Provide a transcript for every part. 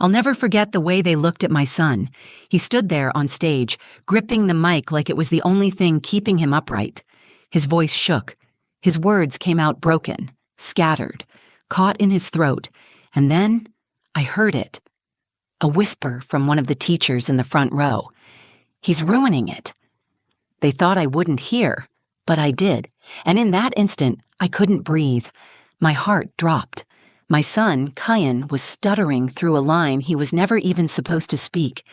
I'll never forget the way they looked at my son. He stood there on stage, gripping the mic like it was the only thing keeping him upright. His voice shook. His words came out broken, scattered, caught in his throat, and then I heard it. A whisper from one of the teachers in the front row. "He's ruining it." They thought I wouldn't hear, but I did, and in that instant, I couldn't breathe. My heart dropped. My son, Kyan, was stuttering through a line he was never even supposed to speak.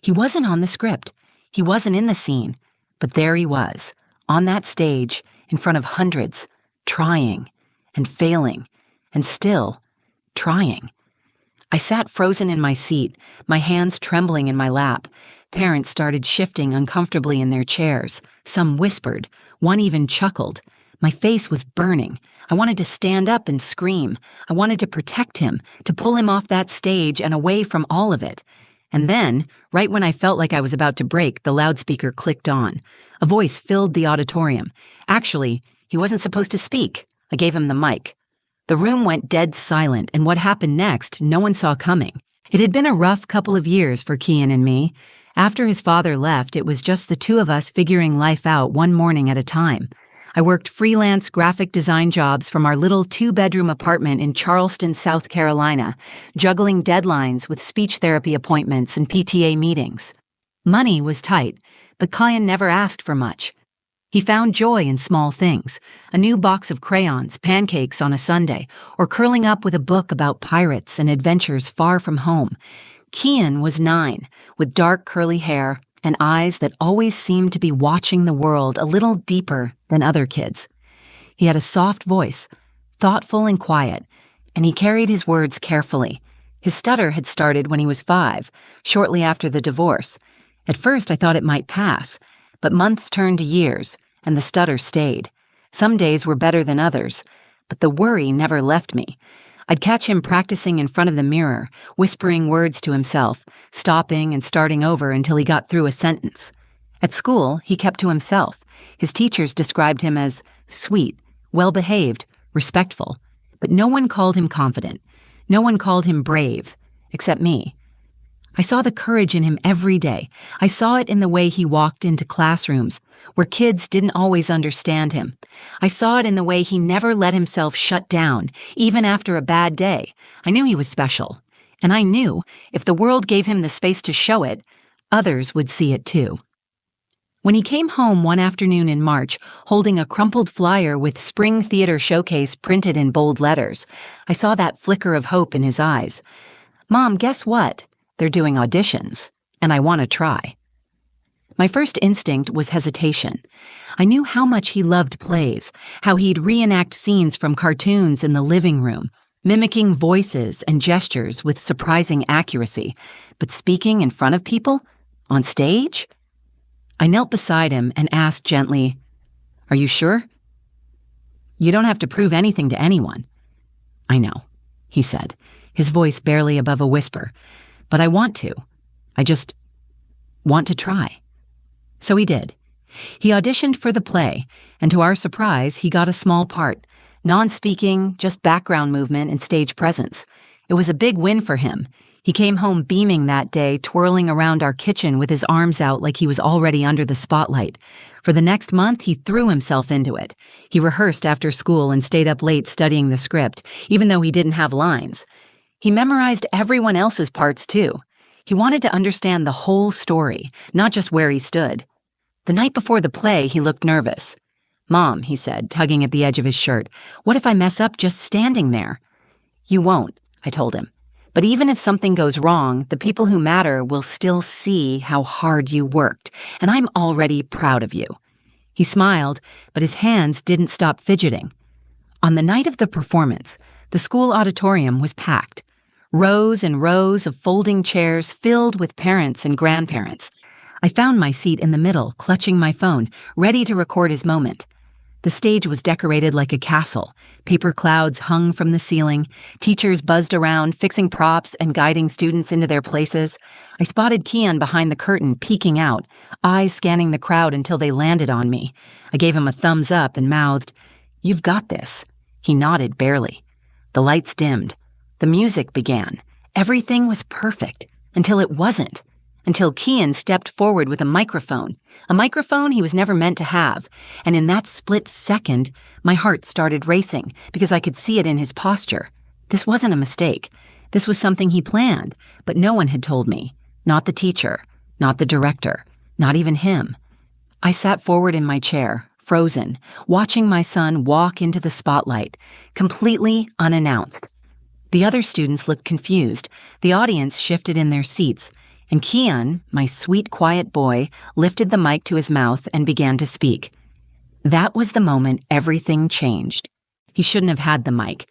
He wasn't on the script. He wasn't in the scene. But there he was, on that stage, in front of hundreds, trying, and failing, and still trying. I sat frozen in my seat, my hands trembling in my lap. Parents started shifting uncomfortably in their chairs. Some whispered. One even chuckled. My face was burning. I wanted to stand up and scream. I wanted to protect him, to pull him off that stage and away from all of it. And then, right when I felt like I was about to break, the loudspeaker clicked on. A voice filled the auditorium. Actually, he wasn't supposed to speak. I gave him the mic. The room went dead silent, and what happened next, no one saw coming. It had been a rough couple of years for Kyan and me. After his father left, it was just the two of us figuring life out one morning at a time. I worked freelance graphic design jobs from our little 2-bedroom apartment in Charleston, South Carolina, juggling deadlines with speech therapy appointments and PTA meetings. Money was tight, but Kyan never asked for much. He found joy in small things, a new box of crayons, pancakes on a Sunday, or curling up with a book about pirates and adventures far from home. Kyan was 9, with dark curly hair and eyes that always seemed to be watching the world a little deeper than other kids. He had a soft voice, thoughtful and quiet, and he carried his words carefully. His stutter had started when he was 5, shortly after the divorce. At first I thought it might pass, but months turned to years, and the stutter stayed. Some days were better than others, but the worry never left me. I'd catch him practicing in front of the mirror, whispering words to himself, stopping and starting over until he got through a sentence. At school, he kept to himself. His teachers described him as sweet, well-behaved, respectful, but no one called him confident. No one called him brave, except me. I saw the courage in him every day. I saw it in the way he walked into classrooms, where kids didn't always understand him. I saw it in the way he never let himself shut down, even after a bad day. I knew he was special, and I knew if the world gave him the space to show it, others would see it too. When he came home one afternoon in March, holding a crumpled flyer with Spring Theater Showcase printed in bold letters, I saw that flicker of hope in his eyes. "Mom, guess what? They're doing auditions, and I want to try." My first instinct was hesitation. I knew how much he loved plays, how he'd reenact scenes from cartoons in the living room, mimicking voices and gestures with surprising accuracy. But speaking in front of people? On stage? I knelt beside him and asked gently, "Are you sure?" "You don't have to prove anything to anyone." "I know," he said, his voice barely above a whisper. "But I want to. I just want to try." So he did. He auditioned for the play, and to our surprise, he got a small part. Non-speaking, just background movement and stage presence. It was a big win for him. He came home beaming that day, twirling around our kitchen with his arms out like he was already under the spotlight. For the next month, he threw himself into it. He rehearsed after school and stayed up late studying the script, even though he didn't have lines. He memorized everyone else's parts, too. He wanted to understand the whole story, not just where he stood. The night before the play, he looked nervous. "Mom," he said, tugging at the edge of his shirt, "what if I mess up just standing there?" "You won't," I told him. "But even if something goes wrong, the people who matter will still see how hard you worked, and I'm already proud of you." He smiled, but his hands didn't stop fidgeting. On the night of the performance, the school auditorium was packed. Rows and rows of folding chairs filled with parents and grandparents. I found my seat in the middle, clutching my phone, ready to record his moment. The stage was decorated like a castle. Paper clouds hung from the ceiling. Teachers buzzed around, fixing props and guiding students into their places. I spotted Kyan behind the curtain, peeking out, eyes scanning the crowd until they landed on me. I gave him a thumbs up and mouthed, "You've got this." He nodded barely. The lights dimmed. The music began. Everything was perfect, until it wasn't. Until Kian stepped forward with a microphone he was never meant to have, and in that split second, my heart started racing because I could see it in his posture. This wasn't a mistake. This was something he planned, but no one had told me. Not the teacher, not the director, not even him. I sat forward in my chair, frozen, watching my son walk into the spotlight, completely unannounced. The other students looked confused, the audience shifted in their seats, and Kian, my sweet, quiet boy, lifted the mic to his mouth and began to speak. That was the moment everything changed. He shouldn't have had the mic.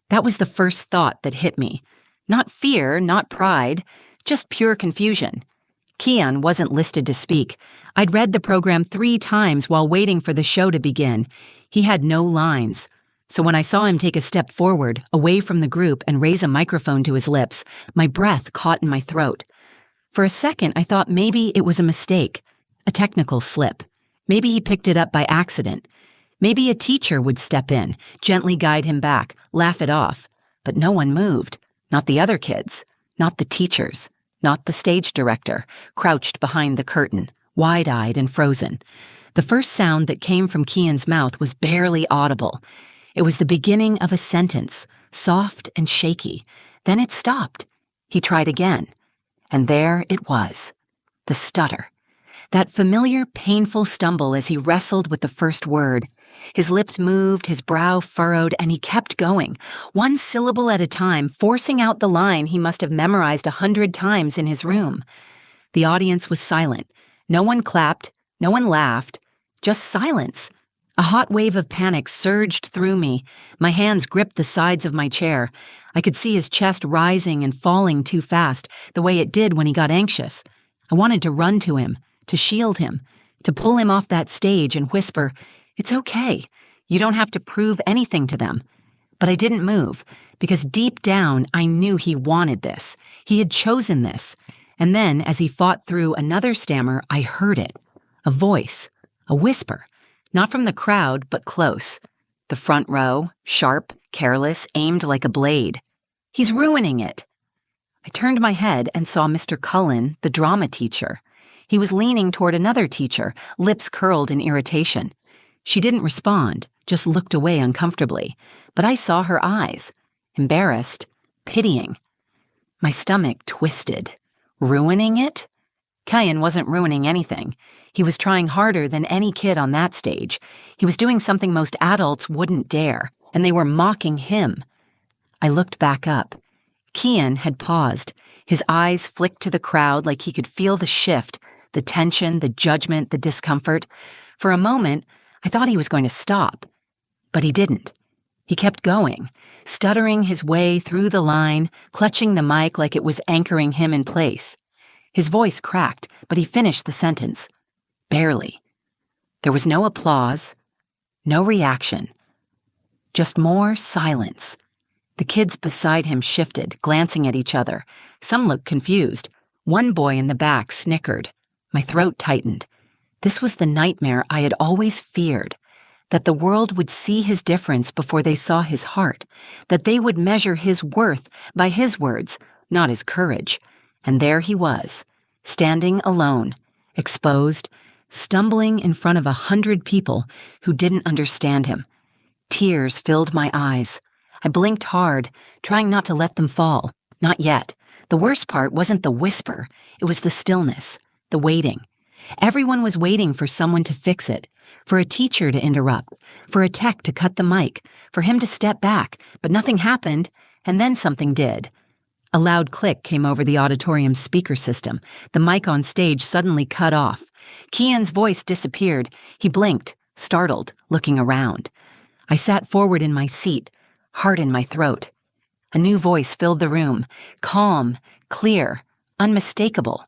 That was the first thought that hit me. Not fear, not pride, just pure confusion. Kian wasn't listed to speak. I'd read the program 3 times while waiting for the show to begin. He had no lines. So when I saw him take a step forward, away from the group, and raise a microphone to his lips, my breath caught in my throat. For a second, I thought maybe it was a mistake, a technical slip. Maybe he picked it up by accident. Maybe a teacher would step in, gently guide him back, laugh it off. But no one moved. Not the other kids. Not the teachers. Not the stage director, crouched behind the curtain, wide-eyed and frozen. The first sound that came from Kian's mouth was barely audible. It was the beginning of a sentence, soft and shaky. Then it stopped. He tried again. And there it was, the stutter. That familiar, painful stumble as he wrestled with the first word. His lips moved, his brow furrowed, and he kept going, one syllable at a time, forcing out the line he must have memorized 100 times in his room. The audience was silent. No one clapped, no one laughed, just silence. A hot wave of panic surged through me. My hands gripped the sides of my chair. I could see his chest rising and falling too fast, the way it did when he got anxious. I wanted to run to him, to shield him, to pull him off that stage and whisper, "It's okay. You don't have to prove anything to them." But I didn't move, because deep down I knew he wanted this. He had chosen this. And then, as he fought through another stammer, I heard it. A voice, a whisper. Not from the crowd, but close. The front row, sharp, careless, aimed like a blade. "He's ruining it." I turned my head and saw Mr. Cullen, the drama teacher. He was leaning toward another teacher, lips curled in irritation. She didn't respond, just looked away uncomfortably. But I saw her eyes. Embarrassed, pitying. My stomach twisted. Ruining it? Kian wasn't ruining anything. He was trying harder than any kid on that stage. He was doing something most adults wouldn't dare, and they were mocking him. I looked back up. Kian had paused. His eyes flicked to the crowd like he could feel the shift, the tension, the judgment, the discomfort. For a moment, I thought he was going to stop. But he didn't. He kept going, stuttering his way through the line, clutching the mic like it was anchoring him in place. His voice cracked, but he finished the sentence. Barely. There was no applause, no reaction. Just more silence. The kids beside him shifted, glancing at each other. Some looked confused. One boy in the back snickered. My throat tightened. This was the nightmare I had always feared. That the world would see his difference before they saw his heart. That they would measure his worth by his words, not his courage. And there he was, standing alone, exposed, stumbling in front of 100 people who didn't understand him. Tears filled my eyes. I blinked hard, trying not to let them fall. Not yet. The worst part wasn't the whisper. It was the stillness, the waiting. Everyone was waiting for someone to fix it, for a teacher to interrupt, for a tech to cut the mic, for him to step back, but nothing happened, and then something did. A loud click came over the auditorium's speaker system. The mic on stage suddenly cut off. Kian's voice disappeared. He blinked, startled, looking around. I sat forward in my seat, heart in my throat. A new voice filled the room, calm, clear, unmistakable.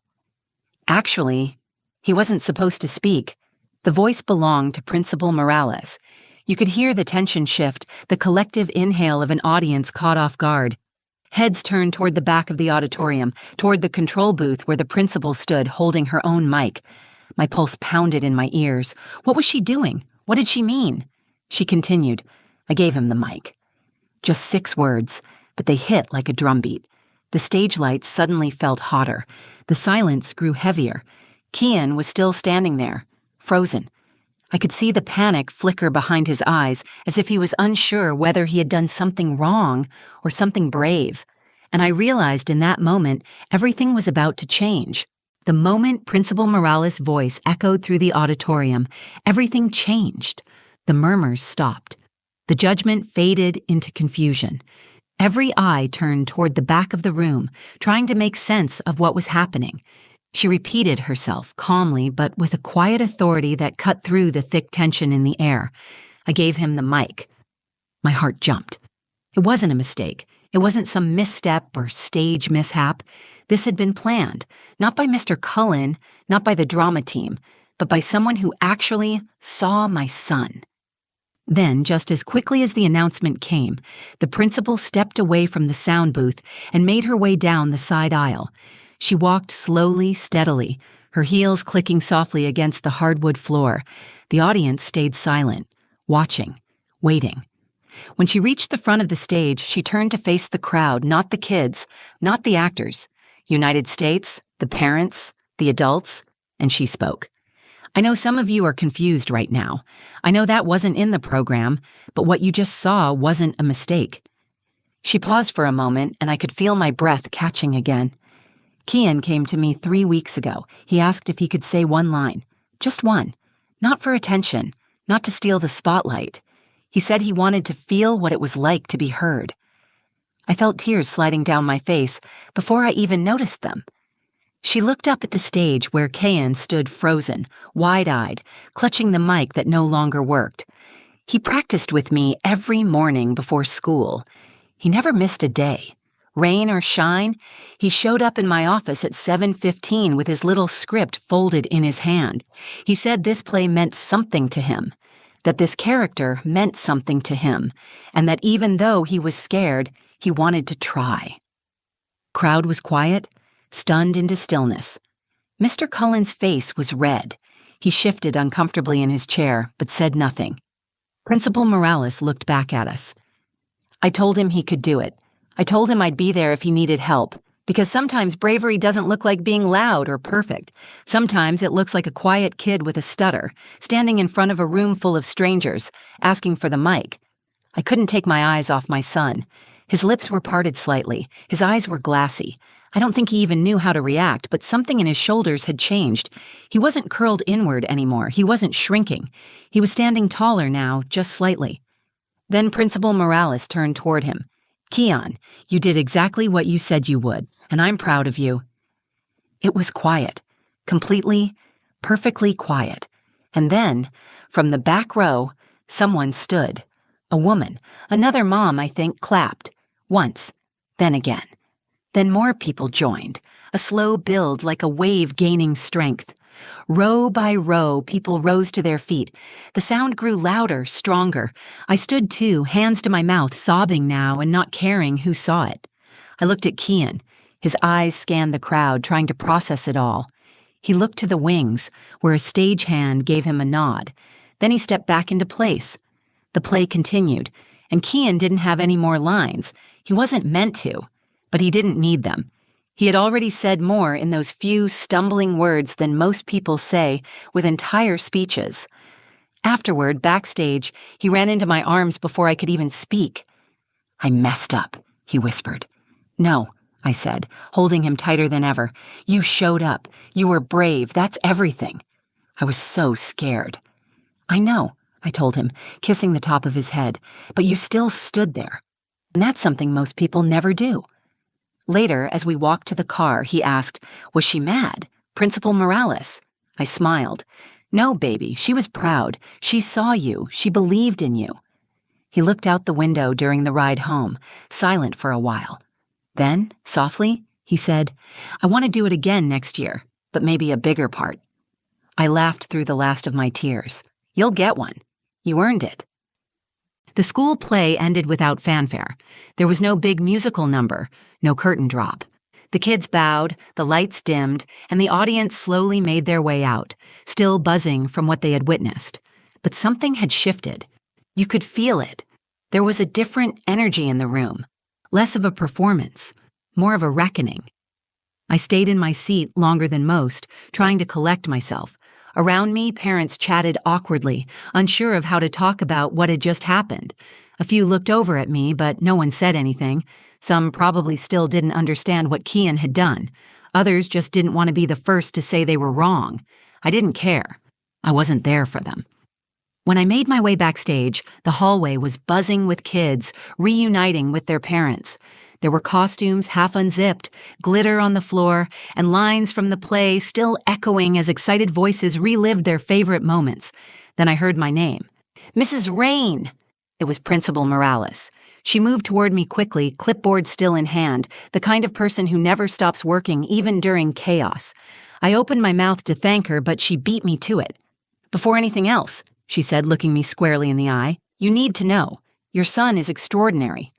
Actually, he wasn't supposed to speak. The voice belonged to Principal Morales. You could hear the tension shift, the collective inhale of an audience caught off guard. Heads turned toward the back of the auditorium, toward the control booth where the principal stood holding her own mic. My pulse pounded in my ears. What was she doing? What did she mean? She continued. I gave him the mic. Just 6 words, but they hit like a drumbeat. The stage lights suddenly felt hotter. The silence grew heavier. Kian was still standing there, frozen. I could see the panic flicker behind his eyes, as if he was unsure whether he had done something wrong or something brave. And I realized in that moment everything was about to change. The moment Principal Morales' voice echoed through the auditorium, everything changed. The murmurs stopped. The judgment faded into confusion. Every eye turned toward the back of the room, trying to make sense of what was happening. She repeated herself, calmly but with a quiet authority that cut through the thick tension in the air. I gave him the mic. My heart jumped. It wasn't a mistake. It wasn't some misstep or stage mishap. This had been planned, not by Mr. Cullen, not by the drama team, but by someone who actually saw my son. Then, just as quickly as the announcement came, the principal stepped away from the sound booth and made her way down the side aisle. She walked slowly, steadily, her heels clicking softly against the hardwood floor. The audience stayed silent, watching, waiting. When she reached the front of the stage, she turned to face the crowd, not the kids, not the actors. United States, the parents, the adults, and she spoke. I know some of you are confused right now. I know that wasn't in the program, but what you just saw wasn't a mistake. She paused for a moment, and I could feel my breath catching again. Kian came to me 3 weeks ago. He asked if he could say one line. Just one. Not for attention, not to steal the spotlight. He said he wanted to feel what it was like to be heard. I felt tears sliding down my face before I even noticed them. She looked up at the stage where Kian stood frozen, wide-eyed, clutching the mic that no longer worked. He practiced with me every morning before school. He never missed a day. Rain or shine, he showed up in my office at 7:15 with his little script folded in his hand. He said this play meant something to him, that this character meant something to him, and that even though he was scared, he wanted to try. Crowd was quiet, stunned into stillness. Mr. Cullen's face was red. He shifted uncomfortably in his chair, but said nothing. Principal Morales looked back at us. I told him he could do it. I told him I'd be there if he needed help, because sometimes bravery doesn't look like being loud or perfect. Sometimes it looks like a quiet kid with a stutter, standing in front of a room full of strangers, asking for the mic. I couldn't take my eyes off my son. His lips were parted slightly. His eyes were glassy. I don't think he even knew how to react, but something in his shoulders had changed. He wasn't curled inward anymore. He wasn't shrinking. He was standing taller now, just slightly. Then Principal Morales turned toward him. Kian, you did exactly what you said you would, and I'm proud of you. It was quiet. Completely, perfectly quiet. And then, from the back row, someone stood. A woman, another mom, I think, clapped. Once, then again. Then more people joined, a slow build like a wave gaining strength. Row by row, people rose to their feet. The sound grew louder, stronger. I stood too, hands to my mouth, sobbing now and not caring who saw it. I looked at Kian. His eyes scanned the crowd, trying to process it all. He looked to the wings, where a stagehand gave him a nod. Then he stepped back into place. The play continued, and Kian didn't have any more lines. He wasn't meant to, but he didn't need them. He had already said more in those few stumbling words than most people say with entire speeches. Afterward, backstage, he ran into my arms before I could even speak. I messed up, he whispered. No, I said, holding him tighter than ever. You showed up. You were brave. That's everything. I was so scared. I know, I told him, kissing the top of his head, but you still stood there. And that's something most people never do. Later, as we walked to the car, he asked, was she mad? Principal Morales? I smiled. No, baby, she was proud. She saw you. She believed in you. He looked out the window during the ride home, silent for a while. Then, softly, he said, I want to do it again next year, but maybe a bigger part. I laughed through the last of my tears. You'll get one. You earned it. The school play ended without fanfare. There was no big musical number, no curtain drop. The kids bowed, the lights dimmed, and the audience slowly made their way out, still buzzing from what they had witnessed. But something had shifted. You could feel it. There was a different energy in the room, less of a performance, more of a reckoning. I stayed in my seat longer than most, trying to collect myself. Around me, parents chatted awkwardly, unsure of how to talk about what had just happened. A few looked over at me, but no one said anything. Some probably still didn't understand what Kian had done. Others just didn't want to be the first to say they were wrong. I didn't care. I wasn't there for them. When I made my way backstage, the hallway was buzzing with kids, reuniting with their parents. There were costumes half unzipped, glitter on the floor, and lines from the play still echoing as excited voices relived their favorite moments. Then I heard my name. Mrs. Rain! It was Principal Morales. She moved toward me quickly, clipboard still in hand, the kind of person who never stops working even during chaos. I opened my mouth to thank her, but she beat me to it. Before anything else, she said, looking me squarely in the eye, you need to know. Your son is extraordinary.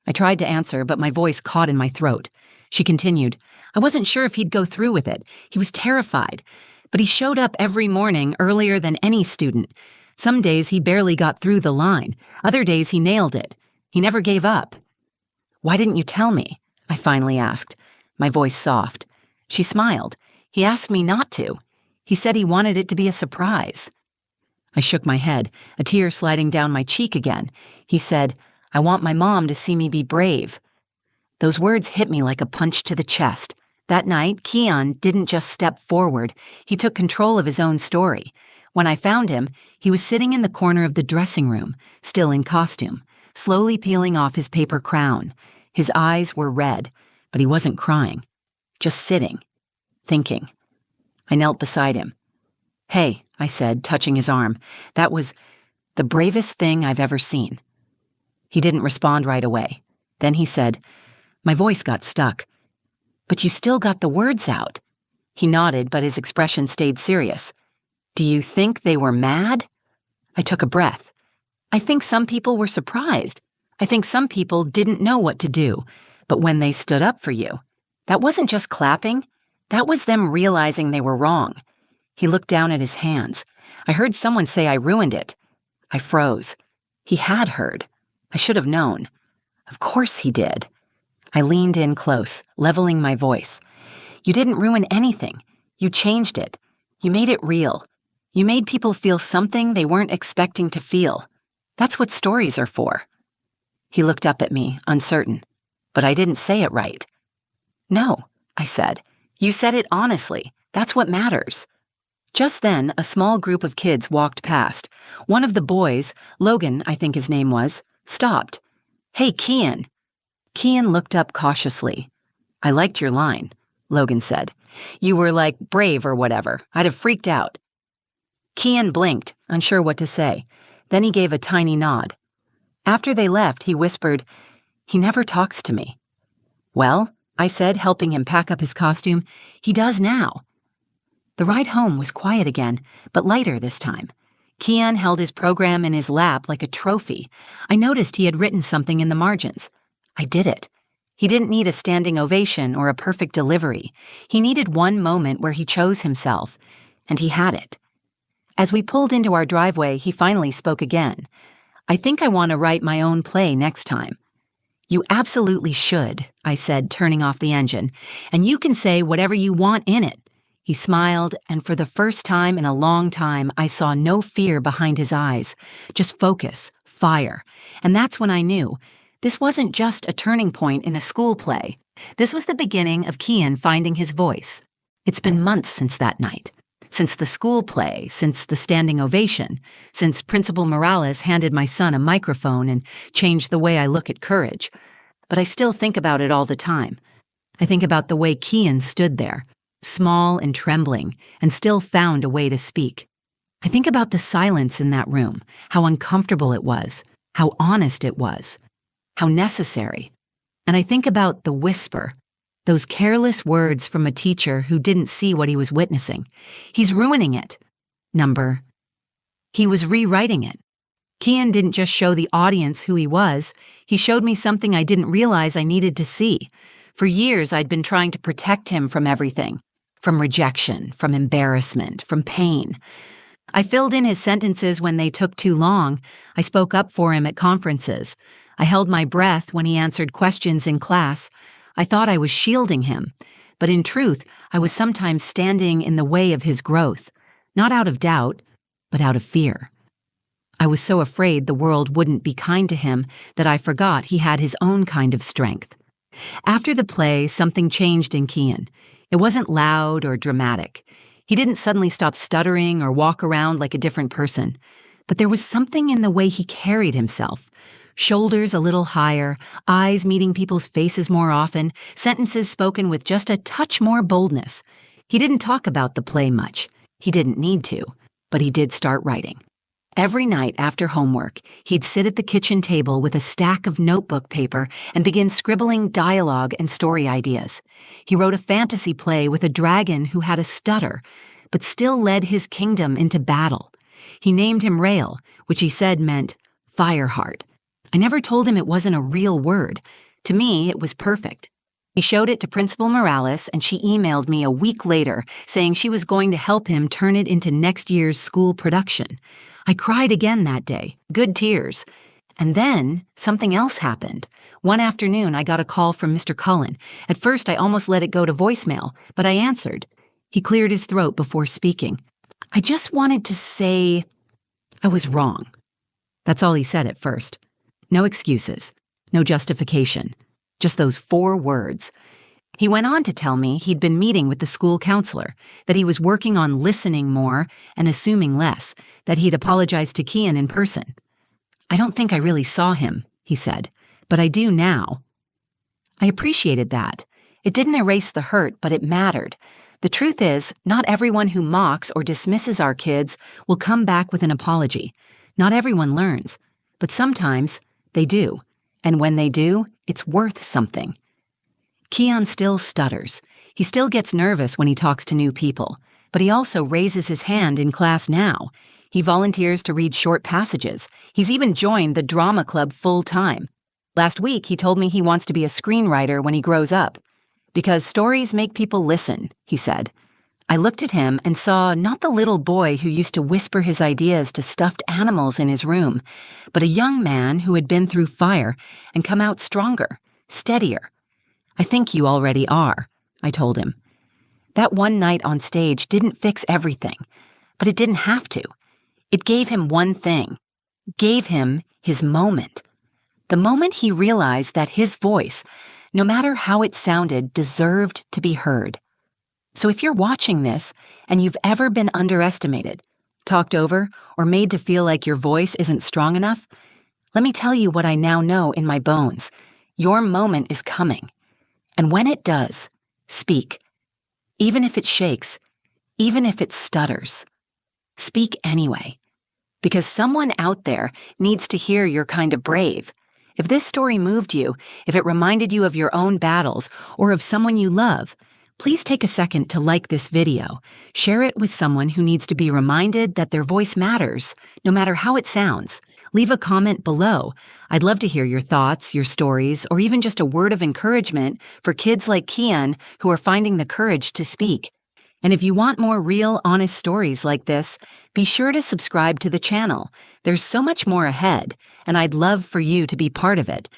I tried to answer, but my voice caught in my throat. She continued, I wasn't sure if he'd go through with it. He was terrified. But he showed up every morning earlier than any student. Some days he barely got through the line. Other days he nailed it. He never gave up. Why didn't you tell me? I finally asked, my voice soft. She smiled. He asked me not to. He said he wanted it to be a surprise. I shook my head, a tear sliding down my cheek again. He said, I want my mom to see me be brave. Those words hit me like a punch to the chest. That night, Kian didn't just step forward. He took control of his own story. When I found him, he was sitting in the corner of the dressing room, still in costume, slowly peeling off his paper crown. His eyes were red, but he wasn't crying, just sitting, thinking. I knelt beside him. Hey, I said, touching his arm. That was the bravest thing I've ever seen. He didn't respond right away. Then he said, my voice got stuck. But you still got the words out. He nodded, but his expression stayed serious. Do you think they were mad? I took a breath. I think some people were surprised. I think some people didn't know what to do. But when they stood up for you, that wasn't just clapping. That was them realizing they were wrong. He looked down at his hands. I heard someone say I ruined it. I froze. He had heard. I should have known. Of course he did. I leaned in close, leveling my voice. You didn't ruin anything. You changed it. You made it real. You made people feel something they weren't expecting to feel. That's what stories are for. He looked up at me, uncertain. But I didn't say it right. No, I said. You said it honestly. That's what matters. Just then, a small group of kids walked past. One of the boys, Logan, I think his name was, stopped. Hey, Kian. Kian looked up cautiously. I liked your line, Logan said. You were like brave or whatever. I'd have freaked out. Kian blinked, unsure what to say. Then he gave a tiny nod. After they left, he whispered, he never talks to me. Well, I said, helping him pack up his costume, he does now. The ride home was quiet again, but lighter this time. Kian held his program in his lap like a trophy. I noticed he had written something in the margins. I did it. He didn't need a standing ovation or a perfect delivery. He needed one moment where he chose himself, and he had it. As we pulled into our driveway, he finally spoke again. I think I want to write my own play next time. You absolutely should, I said, turning off the engine, and you can say whatever you want in it. He smiled, and for the first time in a long time, I saw no fear behind his eyes, just focus, fire. And that's when I knew this wasn't just a turning point in a school play. This was the beginning of Kian finding his voice. It's been months since that night, since the school play, since the standing ovation, since Principal Morales handed my son a microphone and changed the way I look at courage. But I still think about it all the time. I think about the way Kian stood there, small and trembling, and still found a way to speak. I think about the silence in that room, how uncomfortable it was, how honest it was, how necessary. And I think about the whisper, those careless words from a teacher who didn't see what he was witnessing. He's ruining it. He was rewriting it. Kian didn't just show the audience who he was, he showed me something I didn't realize I needed to see. For years, I'd been trying to protect him from everything. From rejection, from embarrassment, from pain. I filled in his sentences when they took too long. I spoke up for him at conferences. I held my breath when he answered questions in class. I thought I was shielding him, but in truth, I was sometimes standing in the way of his growth, not out of doubt, but out of fear. I was so afraid the world wouldn't be kind to him that I forgot he had his own kind of strength. After the play, something changed in Kian. It wasn't loud or dramatic. He didn't suddenly stop stuttering or walk around like a different person. But there was something in the way he carried himself. Shoulders a little higher, eyes meeting people's faces more often, sentences spoken with just a touch more boldness. He didn't talk about the play much. He didn't need to, but he did start writing. Every night after homework, he'd sit at the kitchen table with a stack of notebook paper and begin scribbling dialogue and story ideas. He wrote a fantasy play with a dragon who had a stutter, but still led his kingdom into battle. He named him Rail, which he said meant Fireheart. I never told him it wasn't a real word. To me, it was perfect. He showed it to Principal Morales, and she emailed me a week later saying she was going to help him turn it into next year's school production. I cried again that day, good tears. And then something else happened. One afternoon, I got a call from Mr. Cullen. At first, I almost let it go to voicemail, but I answered. He cleared his throat before speaking. I just wanted to say I was wrong. That's all he said at first. No excuses, no justification, just those 4 words. He went on to tell me he'd been meeting with the school counselor, that he was working on listening more and assuming less, that he'd apologized to Kian in person. I don't think I really saw him, he said, but I do now. I appreciated that. It didn't erase the hurt, but it mattered. The truth is, not everyone who mocks or dismisses our kids will come back with an apology. Not everyone learns, but sometimes they do. And when they do, it's worth something. Kian still stutters. He still gets nervous when he talks to new people, but he also raises his hand in class now. He volunteers to read short passages. He's even joined the drama club full-time. Last week, he told me he wants to be a screenwriter when he grows up. Because stories make people listen, he said. I looked at him and saw not the little boy who used to whisper his ideas to stuffed animals in his room, but a young man who had been through fire and come out stronger, steadier. I think you already are, I told him. That one night on stage didn't fix everything, but it didn't have to. It gave him one thing. It gave him his moment. The moment he realized that his voice, no matter how it sounded, deserved to be heard. So if you're watching this and you've ever been underestimated, talked over, or made to feel like your voice isn't strong enough, let me tell you what I now know in my bones. Your moment is coming. And when it does, speak. Even if it shakes, even if it stutters. Speak anyway. Because someone out there needs to hear you're kind of brave. If this story moved you, if it reminded you of your own battles or of someone you love, please take a second to like this video. Share it with someone who needs to be reminded that their voice matters, no matter how it sounds. Leave a comment below. I'd love to hear your thoughts, your stories, or even just a word of encouragement for kids like Kian who are finding the courage to speak. And if you want more real, honest stories like this, be sure to subscribe to the channel. There's so much more ahead, and I'd love for you to be part of it.